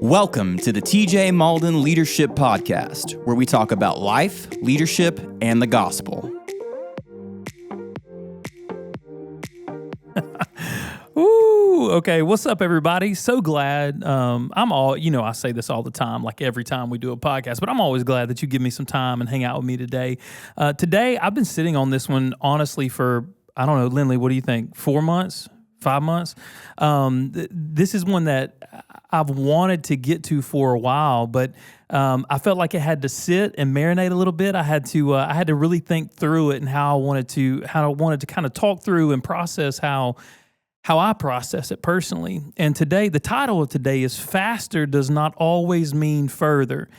Welcome to the TJ Malden Leadership Podcast, where we talk about life, leadership, and the gospel. Ooh, okay. What's up, everybody? So glad. I say this all the time, like every time we do a podcast, but I'm always glad that you give me some time and hang out with me today. Today, I've been sitting on this one, honestly, for, I don't know, Lindley, what do you think? 4 months? 5 months? This is one that I've wanted to get to for a while, but I felt like it had to sit and marinate a little bit. I had to really think through it and how I wanted to kind of talk through and process how I process it personally. And today, the title of today is Faster Does Not Always Mean Further.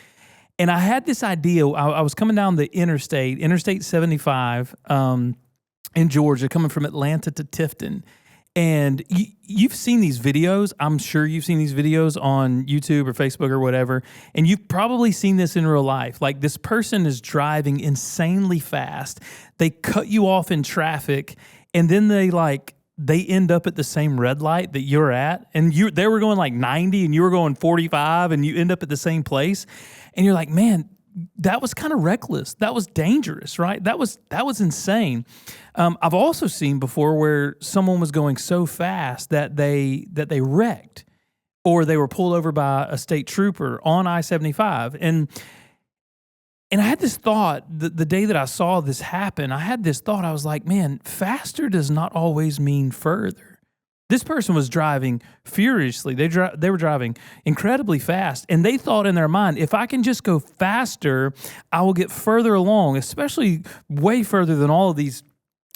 And I had this idea. I was coming down the Interstate 75 in Georgia, coming from Atlanta to Tifton. And you've seen these videos. I'm sure you've seen these videos on YouTube or Facebook or whatever. And you've probably seen this in real life. Like, this person is driving insanely fast. They cut you off in traffic, and then they end up at the same red light that you're at. And they were going like 90 and you were going 45, and you end up at the same place. And you're like, man, that was kind of reckless. That was dangerous, right? That was insane. I've also seen before where someone was going so fast that they wrecked, or they were pulled over by a state trooper on I-75. And I had this thought the day that I saw this happen. I had this thought. I was like, man, faster does not always mean further. This person was driving furiously. They were driving incredibly fast, and they thought in their mind, if I can just go faster, I will get further along, especially way further than all of these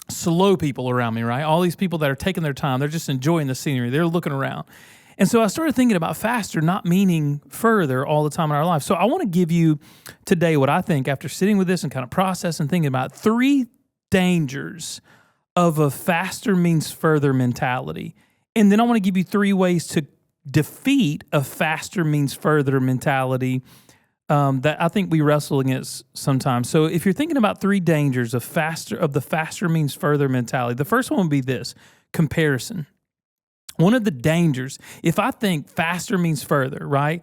slow people around me, right? All these people that are taking their time. They're just enjoying the scenery. They're looking around. And so I started thinking about faster not meaning further all the time in our life. So I want to give you today what I think, after sitting with this and kind of processing and thinking about 3 dangers of a faster means further mentality. And then I want to give you 3 ways to defeat a faster means further mentality that I think we wrestle against sometimes. So if you're thinking about 3 dangers of the faster means further mentality, the first one would be this: comparison. One of the dangers, if I think faster means further, right,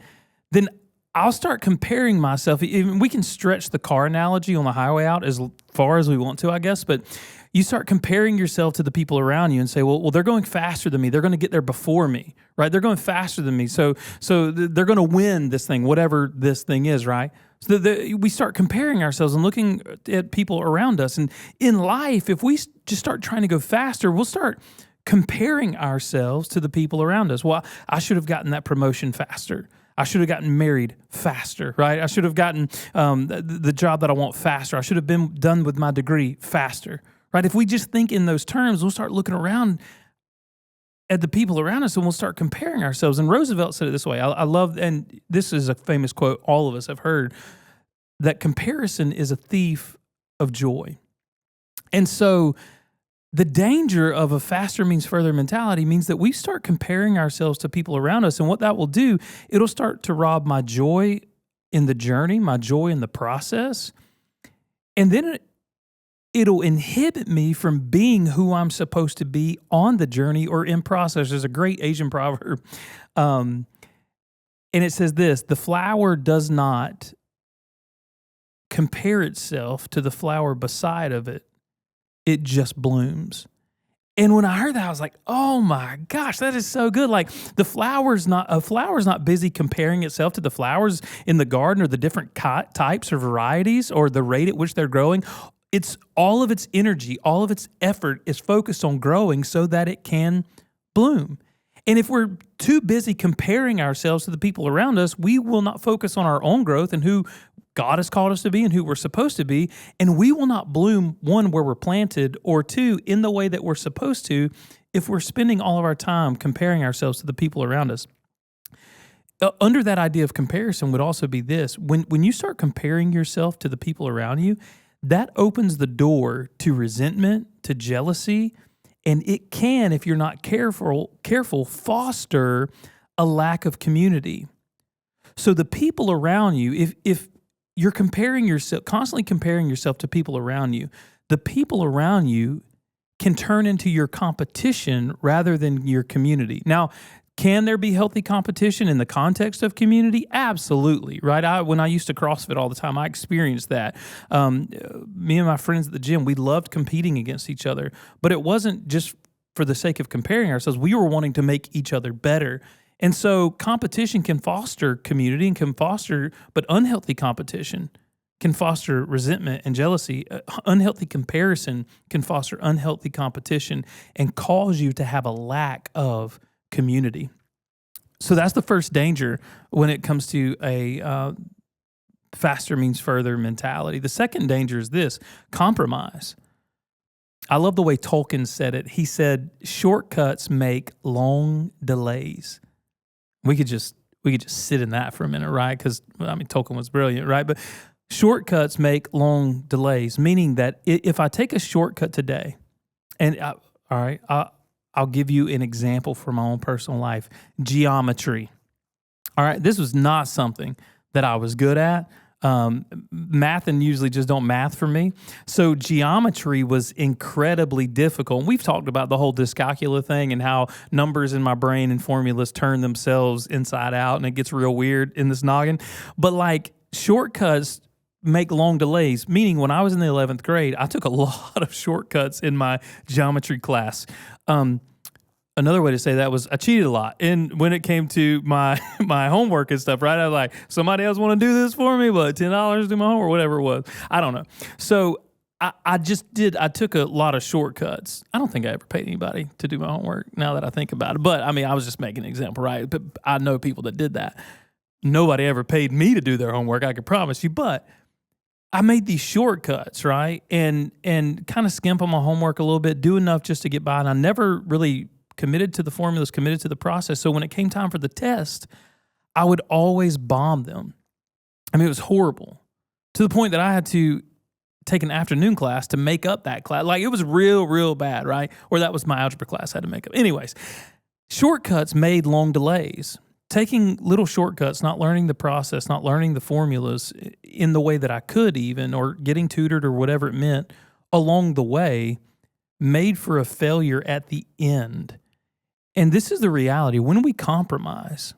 then I'll start comparing myself. Even we can stretch the car analogy on the highway out as far as we want to, I guess, but you start comparing yourself to the people around you and say, well, they're going faster than me. They're going to get there before me, right? They're going faster than me. So they're going to win this thing, whatever this thing is, right? So we start comparing ourselves and looking at people around us. And in life, if we just start trying to go faster, we'll start comparing ourselves to the people around us. Well, I should have gotten that promotion faster. I should have gotten married faster, right? I should have gotten the job that I want faster. I should have been done with my degree faster, right? If we just think in those terms, we'll start looking around at the people around us and we'll start comparing ourselves. And Roosevelt said it this way. I love, and this is a famous quote all of us have heard, that comparison is a thief of joy. And so the danger of a faster means further mentality means that we start comparing ourselves to people around us. And what that will do, it'll start to rob my joy in the journey, my joy in the process. And then it'll inhibit me from being who I'm supposed to be on the journey or in process. There's a great Asian proverb. And it says this: the flower does not compare itself to the flower beside of it. It just blooms. And when I heard that, I was like, oh my gosh, that is so good. Like, a flower's not busy comparing itself to the flowers in the garden or the different types or varieties or the rate at which they're growing. It's all of its energy, all of its effort is focused on growing so that it can bloom. And if we're too busy comparing ourselves to the people around us, we will not focus on our own growth and who God has called us to be and who we're supposed to be. And we will not bloom, 1, where we're planted, or 2, in the way that we're supposed to, if we're spending all of our time comparing ourselves to the people around us. Under that idea of comparison would also be this: when you start comparing yourself to the people around you, that opens the door to resentment, to jealousy, and it can, if you're not careful, foster a lack of community. So the people around you, if you're constantly comparing yourself to people around you, the people around you can turn into your competition rather than your community. Now, Can there be healthy competition in the context of community? Absolutely, right? When I used to CrossFit all the time, I experienced that. Me and my friends at the gym, we loved competing against each other, but it wasn't just for the sake of comparing ourselves. We were wanting to make each other better. And so competition can foster community and can foster, but unhealthy competition can foster resentment and jealousy. Unhealthy comparison can foster unhealthy competition and cause you to have a lack of community. So that's the first danger when it comes to a faster means further mentality. The second danger is this: compromise. I love the way Tolkien said it. He said, shortcuts make long delays. We could just sit in that for a minute, right? Because, Tolkien was brilliant, right? But shortcuts make long delays, meaning that if I take a shortcut today, and I'll give you an example from my own personal life. Geometry. All right, this was not something that I was good at. Math and usually just don't math for me. So geometry was incredibly difficult. And we've talked about the whole dyscalculia thing and how numbers in my brain and formulas turn themselves inside out, and it gets real weird in this noggin. But like shortcuts make long delays, meaning when I was in the 11th grade, I took a lot of shortcuts in my geometry class. Another way to say that was I cheated a lot. And when it came to my homework and stuff, right? I was like, somebody else want to do this for me, but $10 to do my homework, whatever it was. I don't know. So I took a lot of shortcuts. I don't think I ever paid anybody to do my homework now that I think about it. But I was just making an example, right? But I know people that did that. Nobody ever paid me to do their homework, I can promise you. But I made these shortcuts, right? And kind of skimp on my homework a little bit, do enough just to get by. And I never really committed to the formulas, committed to the process. So when it came time for the test, I would always bomb them. It was horrible, to the point that I had to take an afternoon class to make up that class. Like, it was real bad, right? Or that was my algebra class I had to make up. Anyways, shortcuts made long delays. Taking little shortcuts, not learning the process, not learning the formulas in the way that I could even, or getting tutored or whatever it meant along the way, made for a failure at the end. And this is the reality. When we compromise,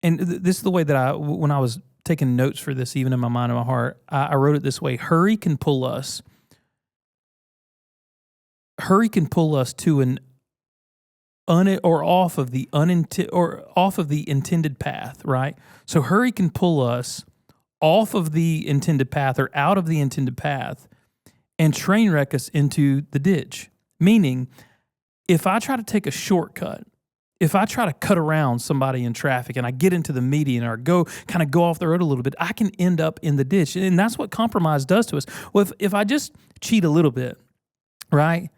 and this is the way that when I was taking notes for this, even in my mind and my heart, I wrote it this way: hurry can pull us to an off of the intended path, right? So hurry can pull us off of the intended path or out of the intended path and train wreck us into the ditch. Meaning, if I try to take a shortcut, if I try to cut around somebody in traffic and I get into the median or go off the road a little bit, I can end up in the ditch. And that's what compromise does to us. Well, if I just cheat a little bit, right?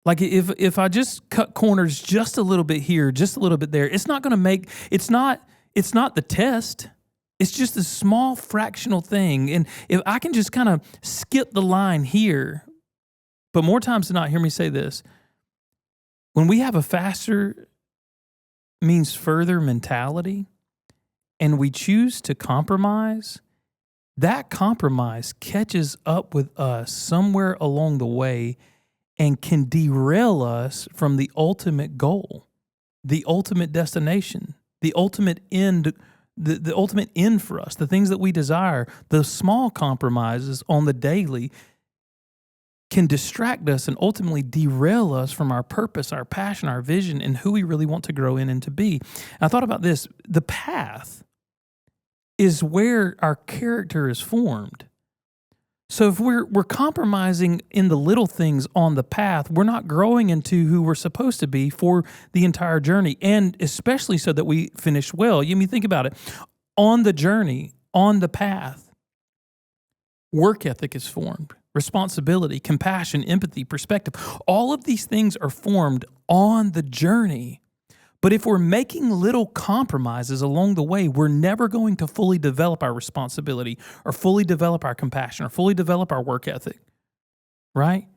Like if I just cut corners just a little bit here, just a little bit there, it's not the test. It's just a small fractional thing. And if I can just kind of skip the line here, but more times than not, hear me say this: when we have a faster means further mentality and we choose to compromise, that compromise catches up with us somewhere along the way and can derail us from the ultimate goal, the ultimate destination, the ultimate end, the ultimate end for us, the things that we desire. The small compromises on the daily can distract us and ultimately derail us from our purpose, our passion, our vision, and who we really want to grow in and to be. And I thought about this. The path is where our character is formed. So if we're compromising in the little things on the path, we're not growing into who we're supposed to be for the entire journey, and especially so that we finish well. Think about it. On the journey, on the path, work ethic is formed. Responsibility, compassion, empathy, perspective. All of these things are formed on the journey. But if we're making little compromises along the way, we're never going to fully develop our responsibility or fully develop our compassion or fully develop our work ethic, right?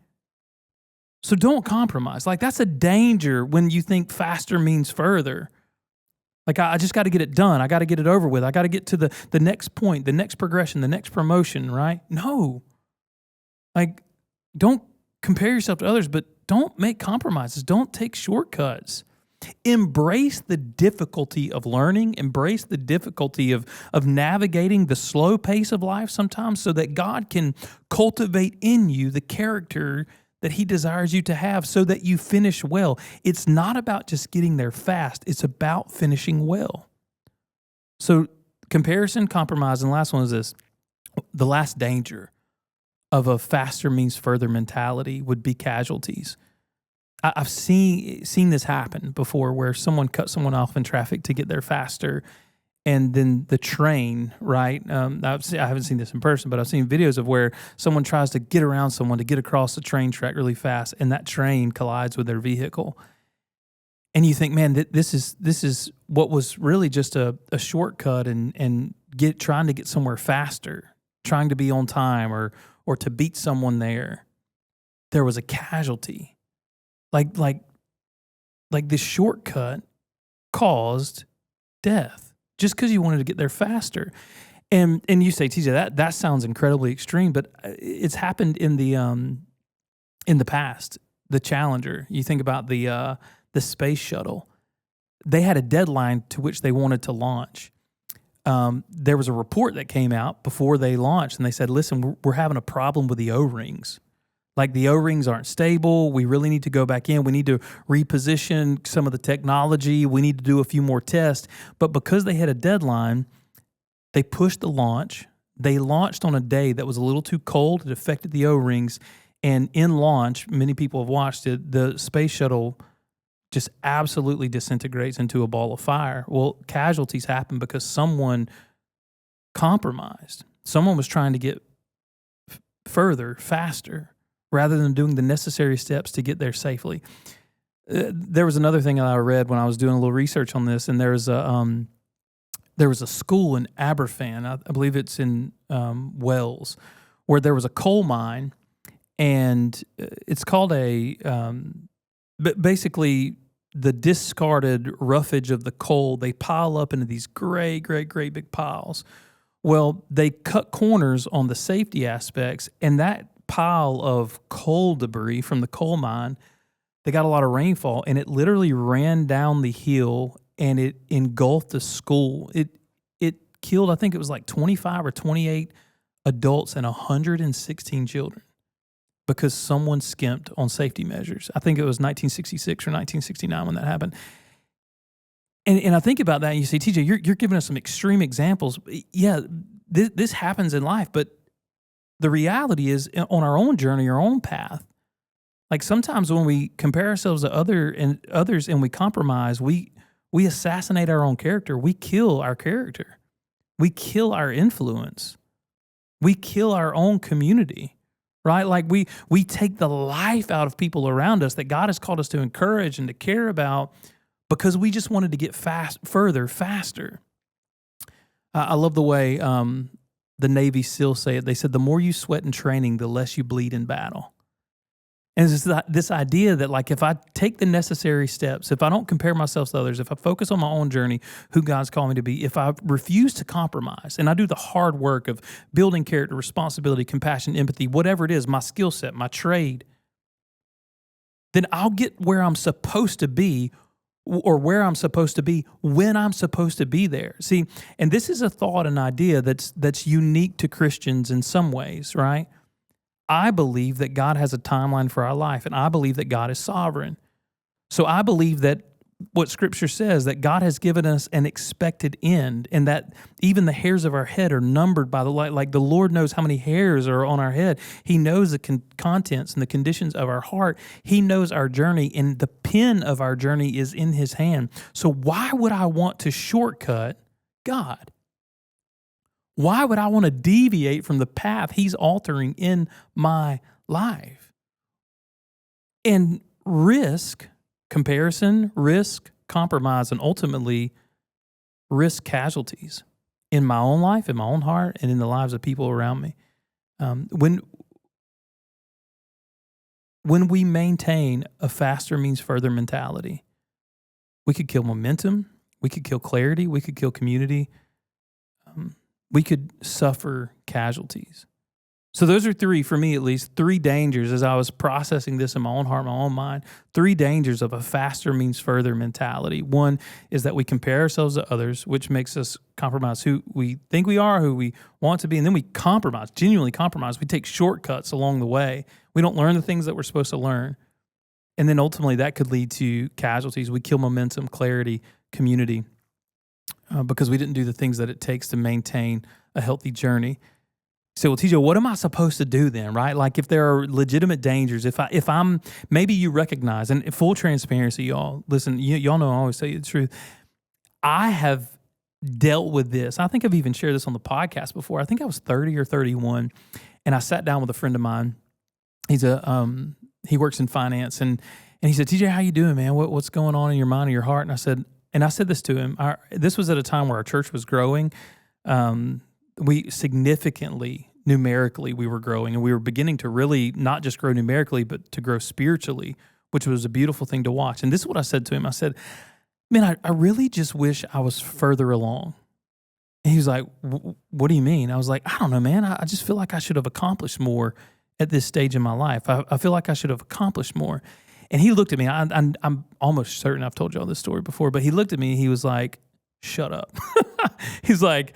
So don't compromise. Like, that's a danger when you think faster means further. Like, I just got to get it done. I got to get it over with. I got to get to the next point, the next progression, the next promotion, right? No. Like, don't compare yourself to others, but don't make compromises. Don't take shortcuts. Embrace the difficulty of learning, embrace the difficulty of navigating the slow pace of life sometimes so that God can cultivate in you the character that he desires you to have so that you finish well. It's not about just getting there fast. It's about finishing well. So comparison, compromise, and the last one is this. The last danger of a faster means further mentality would be casualties. I've seen this happen before where someone cut someone off in traffic to get there faster, and then the train, right? I haven't seen this in person, but I've seen videos of where someone tries to get around someone to get across the train track really fast, and that train collides with their vehicle. And you think, man, this is what was really just a shortcut and trying to get somewhere faster, trying to be on time or to beat someone there. There was a casualty. Like this shortcut caused death just because you wanted to get there faster. And you say, TJ, that sounds incredibly extreme, but it's happened in the past. The Challenger, you think about the space shuttle. They had a deadline to which they wanted to launch. There was a report that came out before they launched, and they said, listen, we're having a problem with the O-rings. Like the O-rings aren't stable. We really need to go back in. We need to reposition some of the technology. We need to do a few more tests. But because they had a deadline, they pushed the launch. They launched on a day that was a little too cold. It affected the O-rings. And in launch, many people have watched it, the space shuttle just absolutely disintegrates into a ball of fire. Well, casualties happen because someone compromised. Someone was trying to get further, faster, rather than doing the necessary steps to get there safely. There was another thing that I read when I was doing a little research on this, and there was a school in Aberfan, I believe it's in Wales, where there was a coal mine, and it's called basically the discarded roughage of the coal, they pile up into these great big piles. Well, they cut corners on the safety aspects, and that pile of coal debris from the coal mine, they got a lot of rainfall, and it literally ran down the hill and it engulfed the school. It killed, I think it was like 25 or 28 adults and 116 children because someone skimped on safety measures. I think it was 1966 or 1969 when that happened. And I think about that, and you say, TJ, you're giving us some extreme examples. Yeah, this happens in life, but the reality is on our own journey, our own path, like sometimes when we compare ourselves to others and we compromise, we assassinate our own character. We kill our character. We kill our influence. We kill our own community, right? Like we take the life out of people around us that God has called us to encourage and to care about because we just wanted to get faster. I love the way the Navy SEALs say it. They said, the more you sweat in training, the less you bleed in battle. And it's this idea that, like, if I take the necessary steps, if I don't compare myself to others, if I focus on my own journey, who God's called me to be, if I refuse to compromise and I do the hard work of building character, responsibility, compassion, empathy, whatever it is, my skill set, my trade, then I'll get where I'm supposed to be or where I'm supposed to be when I'm supposed to be there. See, and this is a thought, an idea that's unique to Christians in some ways, right? I believe that God has a timeline for our life, and I believe that God is sovereign. So I believe that what Scripture says, that God has given us an expected end, and that even the hairs of our head are numbered by the light. Like the Lord knows how many hairs are on our head. He knows the contents and the conditions of our heart. He knows our journey, and the pen of our journey is in His hand. So why would I want to shortcut God? Why would I want to deviate from the path He's altering in my life? And risk comparison, risk compromise, and ultimately risk casualties in my own life, in my own heart, and in the lives of people around me. When we maintain a faster means further mentality, we could kill momentum, we could kill clarity, we could kill community, we could suffer casualties. So those are three, for me at least, three dangers as I was processing this in my own heart, my own mind. Three dangers of a faster means further mentality. One is that we compare ourselves to others, which makes us compromise who we think we are, who we want to be, and then we compromise, genuinely compromise. We take shortcuts along the way. We don't learn the things that we're supposed to learn. And then ultimately that could lead to casualties. We kill momentum, clarity, community, because we didn't do the things that it takes to maintain a healthy journey. So, well, TJ, what am I supposed to do then, right? Like if there are legitimate dangers, if I'm, maybe you recognize, and full transparency, y'all, listen, y'all know I always tell you the truth. I have dealt with this. I think I've even shared this on the podcast before. I think I was 30 or 31, and I sat down with a friend of mine. He works in finance, and he said, TJ, how you doing, man? What's going on in your mind and your heart? And I said this to him. This was at a time where our church was growing. We significantly, numerically, we were growing, and we were beginning to really not just grow numerically, but to grow spiritually, which was a beautiful thing to watch. And this is what I said to him. I said, man, I really just wish I was further along. And he was like, what do you mean? I was like, I don't know, man. I just feel like I should have accomplished more at this stage in my life. I feel like I should have accomplished more. And he looked at me. I'm almost certain I've told y'all this story before, but he looked at me. He was like, shut up. He's like,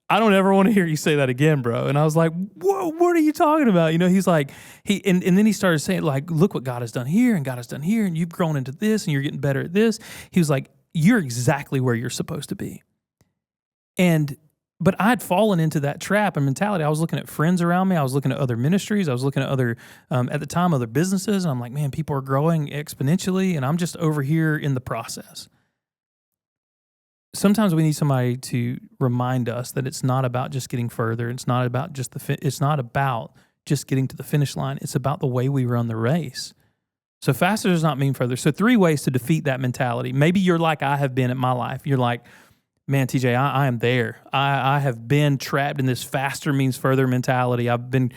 I don't ever want to hear you say that again, bro. And I was like, whoa, what are you talking about? You know, he's like, and then he started saying, like, look what God has done here and God has done here, and you've grown into this and you're getting better at this. He was like, you're exactly where you're supposed to be. But I'd fallen into that trap and mentality. I was looking at friends around me. I was looking at other ministries. I was looking at other, at the time, other businesses. And I'm like, man, people are growing exponentially, and I'm just over here in the process. Sometimes we need somebody to remind us that it's not about just getting further. It's not about just it's not about just getting to the finish line. It's about the way we run the race. So faster does not mean further. So 3 ways to defeat that mentality. Maybe you're like I have been in my life. You're like, man, TJ, I am there. I have been trapped in this faster means further mentality. I've been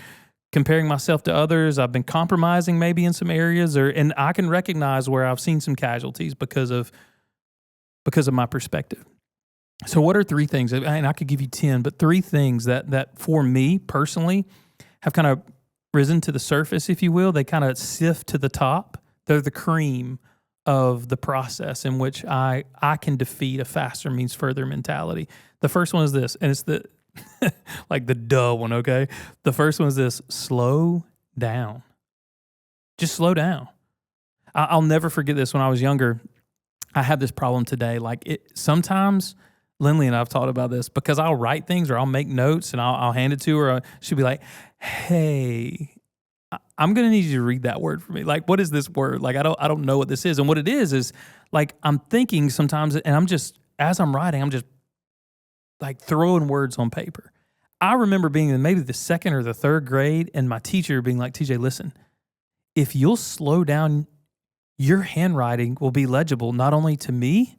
comparing myself to others. I've been compromising maybe in some areas, and I can recognize where I've seen some casualties because of my perspective. So what are 3 things, and I could give you 10, but 3 things that for me personally have kind of risen to the surface, if you will. They kind of sift to the top. They're the cream of the process in which I can defeat a faster means further mentality. The first one is this, and it's the like the duh one, okay? The first one is this: slow down. Just slow down. I'll never forget this. When I was younger, I have this problem today. Like sometimes Lindley and I've talked about this, because I'll write things or I'll make notes and I'll hand it to her. She'll be like, hey, I'm going to need you to read that word for me. Like, what is this word? Like, I don't know what this is. And what it is like, I'm thinking sometimes, and I'm just, as I'm writing, I'm just like throwing words on paper. I remember being in maybe the 2nd or the 3rd grade, and my teacher being like, TJ, listen, if you'll slow down, your handwriting will be legible not only to me,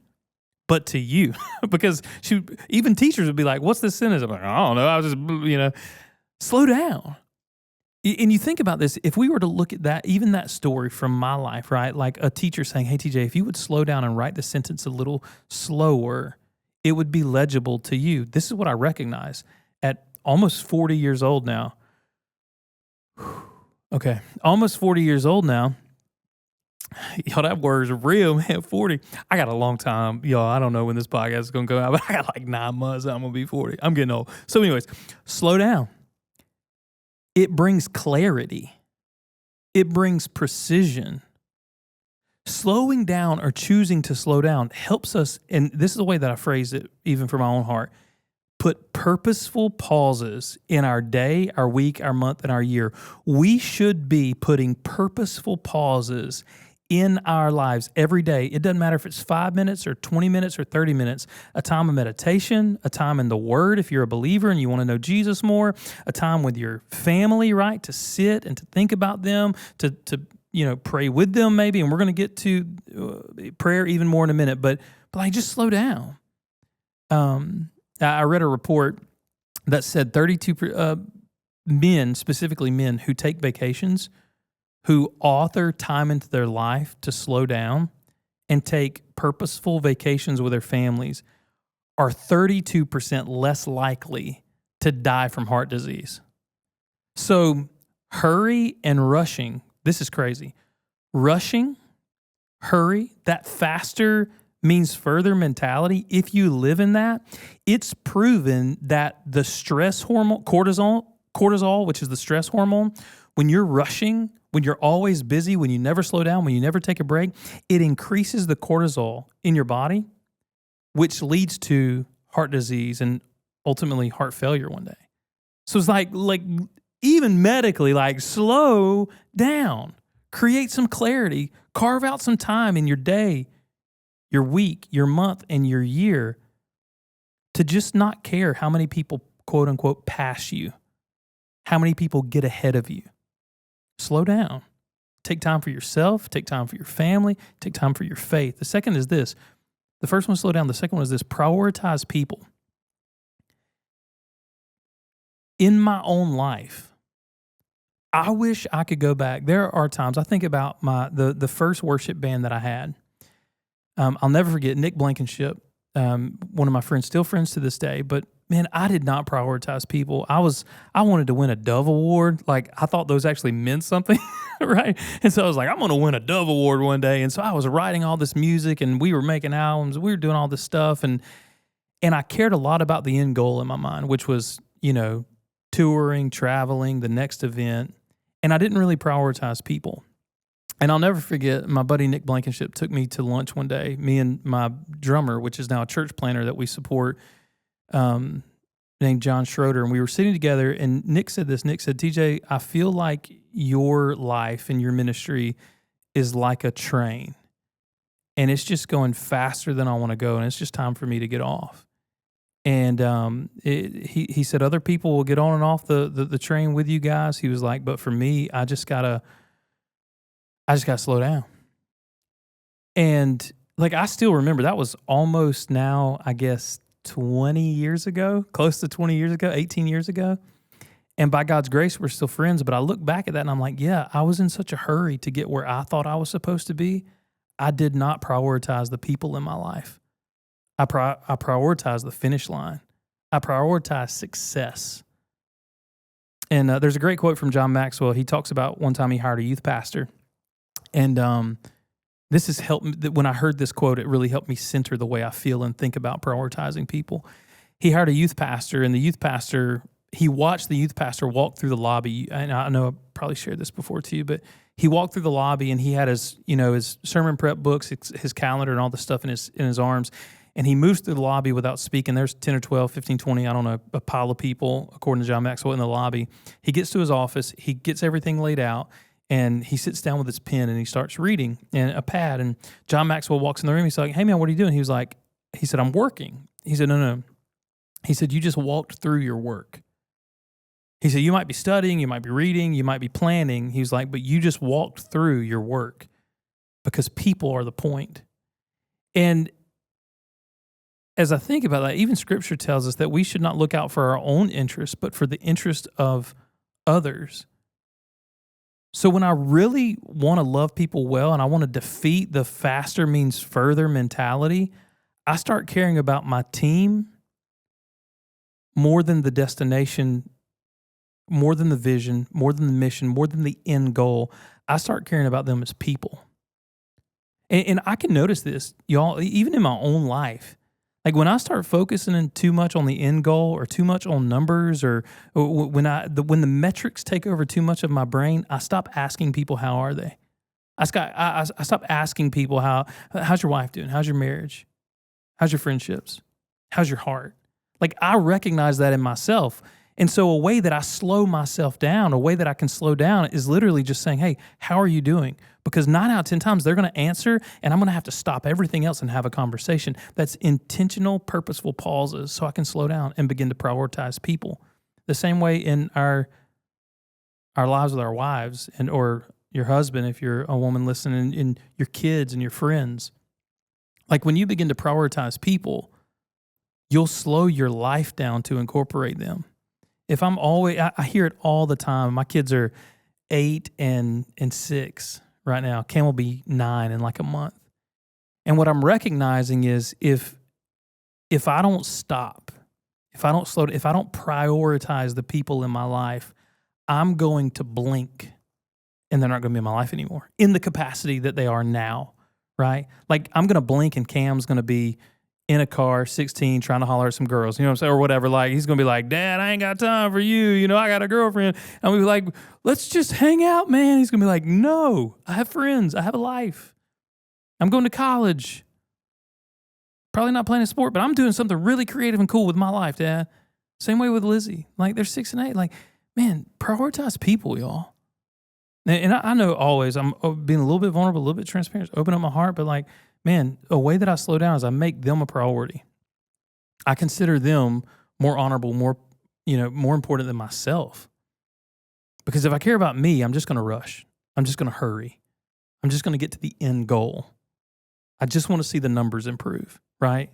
but to you. Because even teachers would be like, what's this sentence? I'm like, I don't know. I was just, slow down. And you think about this, if we were to look at that, even that story from my life, right? Like a teacher saying, hey, TJ, if you would slow down and write the sentence a little slower, it would be legible to you. This is what I recognize at almost 40 years old now. Okay, almost 40 years old now. Y'all, that word is real, man. 40. I got a long time. Y'all, I don't know when this podcast is going to go out, but I got like 9 months. I'm going to be 40. I'm getting old. So anyways, slow down. It brings clarity. It brings precision. Slowing down or choosing to slow down helps us, and this is the way that I phrase it, even for my own heart, put purposeful pauses in our day, our week, our month, and our year. We should be putting purposeful pauses in our lives every day. It doesn't matter if it's 5 minutes or 20 minutes or 30 minutes, a time of meditation, a time in the Word if you're a believer and you want to know Jesus more, a time with your family, right, to sit and to think about them, to pray with them maybe, and we're going to get to prayer even more in a minute, but like just slow down. I read a report that said 32 men, specifically men who take vacations, who author time into their life to slow down and take purposeful vacations with their families, are 32% less likely to die from heart disease. So hurry and rushing, this is crazy. Rushing, hurry, that faster means further mentality. If you live in that, it's proven that the stress hormone, cortisol, which is the stress hormone, when you're rushing, when you're always busy, when you never slow down, when you never take a break, it increases the cortisol in your body, which leads to heart disease and ultimately heart failure one day. So it's like even medically, like slow down, create some clarity, carve out some time in your day, your week, your month, and your year to just not care how many people, quote unquote, pass you, how many people get ahead of you. Slow down. Take time for yourself, take time for your family, take time for your faith. The second is this. The first one, slow down. The second one is this, prioritize people. In my own life, I wish I could go back. There are times I think about the first worship band that I had. I'll never forget Nick Blankenship, one of my friends, still friends to this day. But man, I did not prioritize people. I wanted to win a Dove Award. Like I thought those actually meant something, right? And so I was like, I'm going to win a Dove Award one day. And so I was writing all this music, and we were making albums. We were doing all this stuff, and I cared a lot about the end goal in my mind, which was touring, traveling, the next event. And I didn't really prioritize people. And I'll never forget, my buddy Nick Blankenship took me to lunch one day, me and my drummer, which is now a church planter that we support, named John Schroeder. And we were sitting together, and Nick said this. Nick said, TJ, I feel like your life and your ministry is like a train. And it's just going faster than I want to go. And it's just time for me to get off. And he said other people will get on and off the train with you guys. He was like, but for me, I just gotta slow down. And like I still remember that was almost now, I guess, 20 years ago, close to 20 years ago, 18 years ago. And by God's grace, we're still friends. But I look back at that and I'm like, yeah, I was in such a hurry to get where I thought I was supposed to be. I did not prioritize the people in my life. I prioritize the finish line. I prioritize success. And there's a great quote from John Maxwell. He talks about one time he hired a youth pastor. And this has helped me. When I heard this quote, it really helped me center the way I feel and think about prioritizing people. He hired a youth pastor, and he watched the youth pastor walk through the lobby. And I know I probably shared this before too, but he walked through the lobby, and he had his sermon prep books, his calendar, and all the stuff in his arms. And he moves through the lobby without speaking. There's 10 or 12, 15, 20, I don't know, a pile of people, according to John Maxwell, in the lobby. He gets to his office. He gets everything laid out, and he sits down with his pen, and he starts reading and a pad. And John Maxwell walks in the room. He's like, hey, man, what are you doing? He said, I'm working. He said, no. He said, you just walked through your work. He said, you might be studying, you might be reading, you might be planning. He was like, but you just walked through your work because people are the point. And as I think about that, even Scripture tells us that we should not look out for our own interest, but for the interest of others. So when I really want to love people well and I want to defeat the faster means further mentality, I start caring about my team more than the destination, more than the vision, more than the mission, more than the end goal. I start caring about them as people. And I can notice this, y'all, even in my own life. Like when I start focusing in too much on the end goal or too much on numbers, or when the metrics take over too much of my brain, I stop asking people, how are they? I stop asking people, how's your wife doing? How's your marriage? How's your friendships? How's your heart? Like I recognize that in myself. And so a way that I slow myself down, a way that I can slow down is literally just saying, hey, how are you doing? Because 9 out of 10 times they're going to answer, and I'm going to have to stop everything else and have a conversation. That's intentional, purposeful pauses so I can slow down and begin to prioritize people. The same way in our lives with our wives or your husband, if you're a woman listening, and your kids and your friends. Like when you begin to prioritize people, you'll slow your life down to incorporate them. If I'm always, I hear it all the time. My kids are 8 and 6 right now. Cam will be 9 in like a month. And what I'm recognizing is if I don't stop, if I don't prioritize the people in my life, I'm going to blink and they're not going to be in my life anymore in the capacity that they are now, right? Like I'm going to blink and Cam's going to be in a car, 16, trying to holler at some girls, you know what I'm saying, or whatever. Like he's going to be like, Dad, I ain't got time for you. You know, I got a girlfriend. And we'll be like, let's just hang out, man. He's going to be like, no, I have friends. I have a life. I'm going to college. Probably not playing a sport, but I'm doing something really creative and cool with my life, Dad. Same way with Lizzie. Like they're 6 and 8. Like, man, prioritize people, y'all. And I know always I'm being a little bit vulnerable, a little bit transparent, open up my heart. But like, man, a way that I slow down is I make them a priority. I consider them more honorable, more important than myself. Because if I care about me, I'm just going to rush. I'm just going to hurry. I'm just going to get to the end goal. I just want to see the numbers improve, right?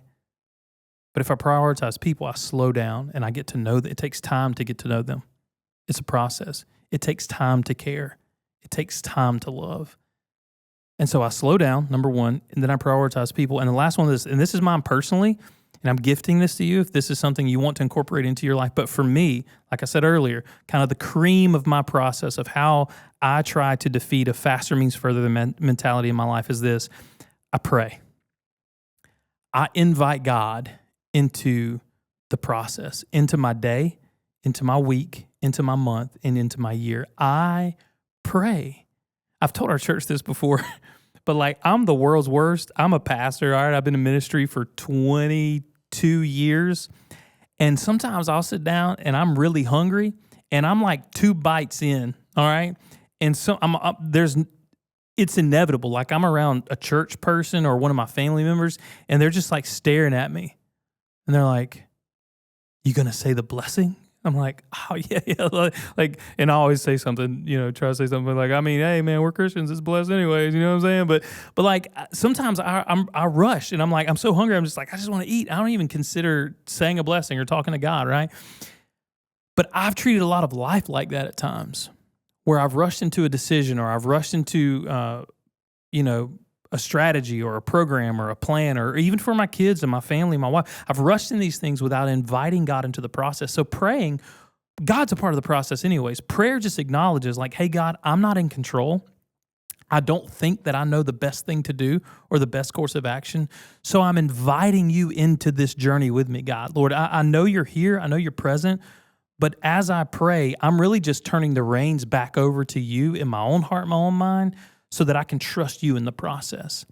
But if I prioritize people, I slow down and I get to know that it takes time to get to know them. It's a process. It takes time to care. It takes time to love. And so I slow down, number one, and then I prioritize people. And the last one is, and this is mine personally, and I'm gifting this to you if this is something you want to incorporate into your life. But for me, like I said earlier, kind of the cream of my process of how I try to defeat a faster means further than mentality in my life is this. I pray. I invite God into the process, into my day, into my week, into my month, and into my year. I pray. I've told our church this before, but like I'm the world's worst. I'm a pastor, all right? I've been in ministry for 22 years. And sometimes I'll sit down and I'm really hungry and I'm like 2 bites in, all right? And so it's inevitable. Like I'm around a church person or one of my family members and they're just like staring at me. And they're like, you going to say the blessing? I'm like, oh, yeah. Like, and I always say something, try to say something like, I mean, hey, man, we're Christians. It's blessed anyways. You know what I'm saying? But like, sometimes I rush and I'm like, I'm so hungry. I'm just like, I just want to eat. I don't even consider saying a blessing or talking to God, right? But I've treated a lot of life like that at times where I've rushed into a decision or I've rushed into, a strategy or a program or a plan, or even for my kids and my family, my wife. I've rushed in these things without inviting God into the process. So praying, God's a part of the process anyways. Prayer just acknowledges like, hey, God, I'm not in control. I don't think that I know the best thing to do or the best course of action. So I'm inviting you into this journey with me, God. Lord, I know you're here. I know you're present. But as I pray, I'm really just turning the reins back over to you in my own heart, my own mind, so that I can trust you in the process.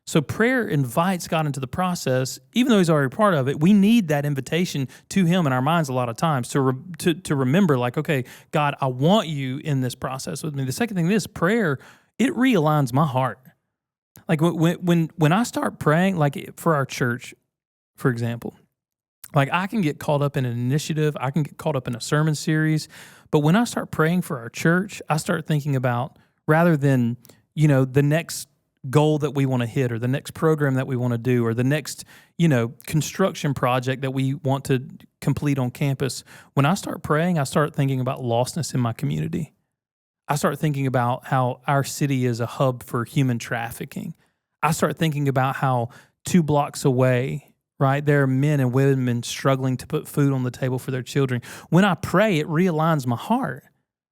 So prayer invites God into the process, even though he's already part of it. We need that invitation to him in our minds a lot of times to remember like, okay, God, I want you in this process with me. The second thing is prayer, it realigns my heart. Like when I start praying, like for our church, for example, like I can get caught up in an initiative, I can get caught up in a sermon series, but when I start praying for our church, I start thinking about rather than the next goal that we want to hit or the next program that we want to do or the next, construction project that we want to complete on campus. When I start praying, I start thinking about lostness in my community. I start thinking about how our city is a hub for human trafficking. I start thinking about how 2 blocks away, right, there are men and women struggling to put food on the table for their children. When I pray, it realigns my heart.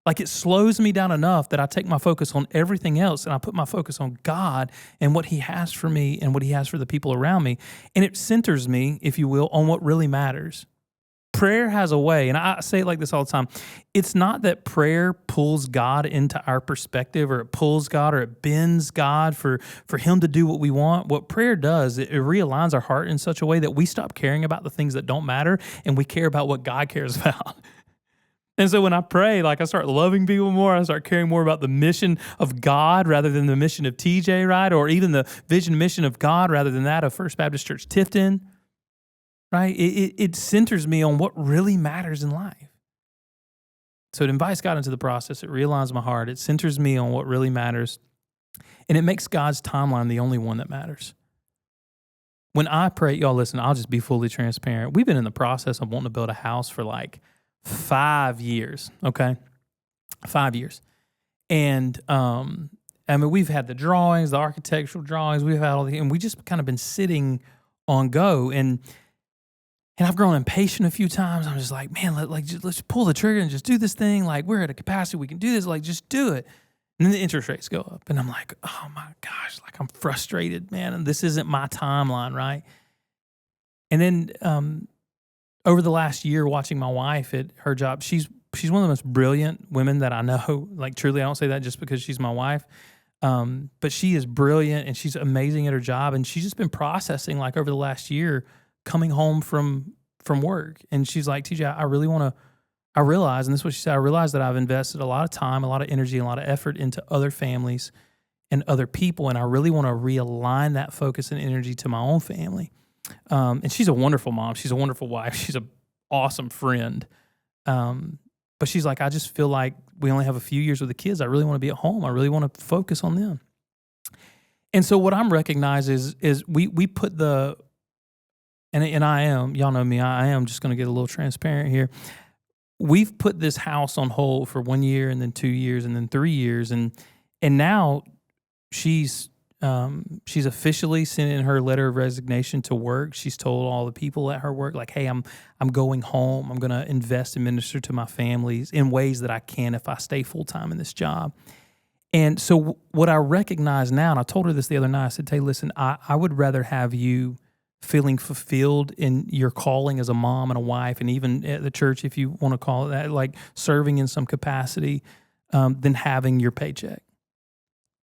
Like it slows me down enough that I take my focus on everything else and I put my focus on God and what he has for me and what he has for the people around me. And it centers me, if you will, on what really matters. Prayer has a way, and I say it like this all the time. It's not that prayer pulls God into our perspective or it pulls God or it bends God for him to do what we want. What prayer does, it realigns our heart in such a way that we stop caring about the things that don't matter and we care about what God cares about. And so when I pray, like I start loving people more, I start caring more about the mission of God rather than the mission of TJ, right? Or even the vision mission of God rather than that of First Baptist Church Tifton, right? It centers me on what really matters in life. So it invites God into the process. It realigns my heart. It centers me on what really matters. And it makes God's timeline the only one that matters. When I pray, y'all listen, I'll just be fully transparent. We've been in the process of wanting to build a house for like 5 years, okay? 5 years. And, we've had the drawings, the architectural drawings, we've had all the, and we just kind of been sitting on go. And And I've grown impatient a few times. I'm just like, man, let's pull the trigger and just do this thing. Like, we're at a capacity, we can do this. Like, just do it. And then the interest rates go up. And I'm like, oh my gosh, like I'm frustrated, man. And this isn't my timeline, right? And then over the last year, watching my wife at her job, she's one of the most brilliant women that I know. Like, truly, I don't say that just because she's my wife. But she is brilliant and she's amazing at her job. And she's just been processing, like, over the last year, coming home from work. And she's like, TJ, I realize, and this is what she said, I realize that I've invested a lot of time, a lot of energy, and a lot of effort into other families and other people. And I really want to realign that focus and energy to my own family. And she's a wonderful mom. She's a wonderful wife. She's an awesome friend. But she's like, I just feel like we only have a few years with the kids. I really want to be at home. I really want to focus on them. And so what I'm recognizing is we put and I am, y'all know me, I am just going to get a little transparent here. We've put this house on hold for 1 year and then 2 years and then 3 years. And now she's officially sent in her letter of resignation to work. She's told all the people at her work, like, hey, I'm going home. I'm going to invest and minister to my families in ways that I can if I stay full-time in this job. And so what I recognize now, and I told her this the other night, I said, hey, listen, I would rather have you feeling fulfilled in your calling as a mom and a wife, and even at the church, if you want to call it that, like serving in some capacity, than having your paycheck.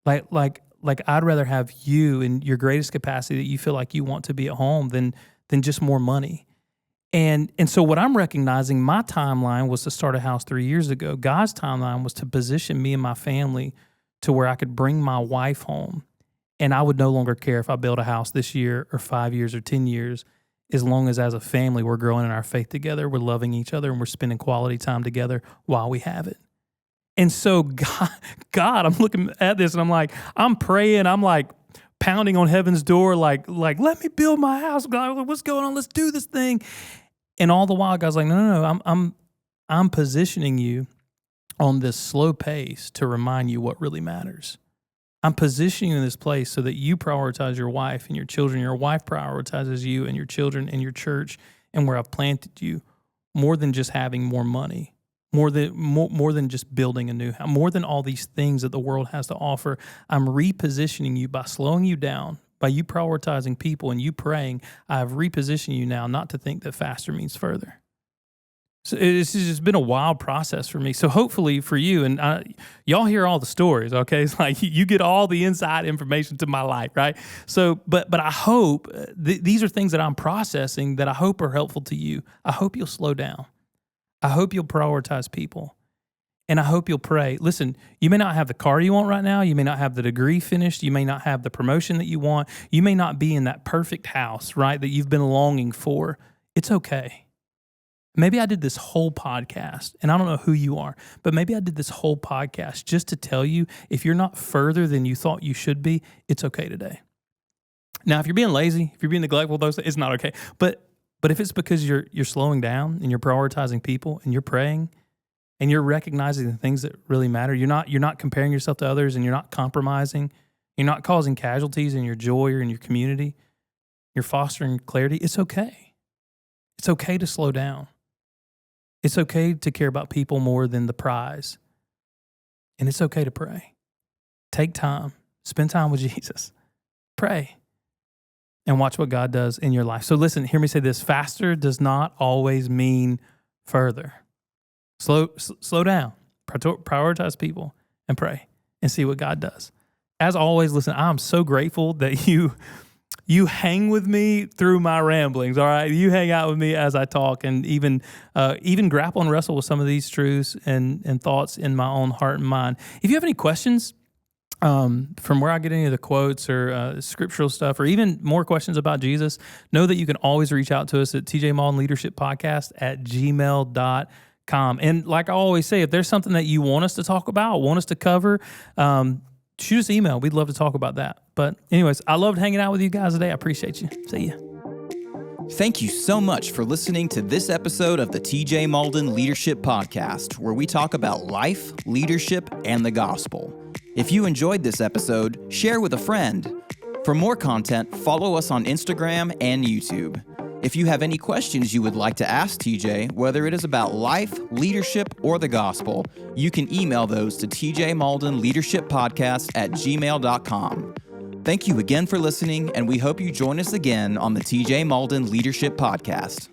Like I'd rather have you in your greatest capacity that you feel like you want to be at home than just more money. And so what I'm recognizing, my timeline was to start a house 3 years ago. God's timeline was to position me and my family to where I could bring my wife home. And I would no longer care if I build a house this year or 5 years or 10 years, as long as a family we're growing in our faith together, we're loving each other, and we're spending quality time together while we have it. And so God, I'm looking at this and I'm like, I'm praying, I'm like pounding on heaven's door, like let me build my house. God, what's going on? Let's do this thing. And all the while, God's like, no, I'm positioning you on this slow pace to remind you what really matters. I'm positioning you in this place so that you prioritize your wife and your children. Your wife prioritizes you and your children and your church and where I've planted you, more than just having more money, more than just building a new house, more than all these things that the world has to offer. I'm repositioning you by slowing you down, by you prioritizing people and you praying. I've repositioned you now not to think that faster means further. So it's just been a wild process for me. So hopefully for you, and y'all hear all the stories, okay? It's like you get all the inside information to my life, right? So, but I hope these are things that I'm processing that I hope are helpful to you. I hope you'll slow down. I hope you'll prioritize people. And I hope you'll pray. Listen, you may not have the car you want right now. You may not have the degree finished. You may not have the promotion that you want. You may not be in that perfect house, right, that you've been longing for. It's okay. Maybe I did this whole podcast, and I don't know who you are, but maybe I did this whole podcast just to tell you, if you're not further than you thought you should be, it's okay today. Now, if you're being lazy, if you're being neglectful, those things, it's not okay. But if it's because you're slowing down and you're prioritizing people and you're praying and you're recognizing the things that really matter, you're not comparing yourself to others, and you're not compromising, you're not causing casualties in your joy or in your community, you're fostering clarity, it's okay. It's okay to slow down. It's okay to care about people more than the prize. And it's okay to pray. Take time. Spend time with Jesus. Pray. And watch what God does in your life. So listen, hear me say this. Faster does not always mean further. Slow down. Prioritize people and pray and see what God does. As always, listen, I'm so grateful that you hang with me through my ramblings, all right? You hang out with me as I talk and even grapple and wrestle with some of these truths and thoughts in my own heart and mind. If you have any questions from where I get any of the quotes or scriptural stuff, or even more questions about Jesus, know that you can always reach out to us at TJ Mauldin Leadership Podcast at gmail.com. And like I always say, if there's something that you want us to talk about, want us to cover, shoot us an email. We'd love to talk about that. But anyways, I loved hanging out with you guys today. I appreciate you. See ya. Thank you so much for listening to this episode of the TJ Mauldin Leadership Podcast, where we talk about life, leadership, and the gospel. If you enjoyed this episode, share with a friend. For more content, follow us on Instagram and YouTube. If you have any questions you would like to ask TJ, whether it is about life, leadership, or the gospel, you can email those to tjmaldenleadershippodcast@gmail.com. Thank you again for listening, and we hope you join us again on the TJ Malden Leadership Podcast.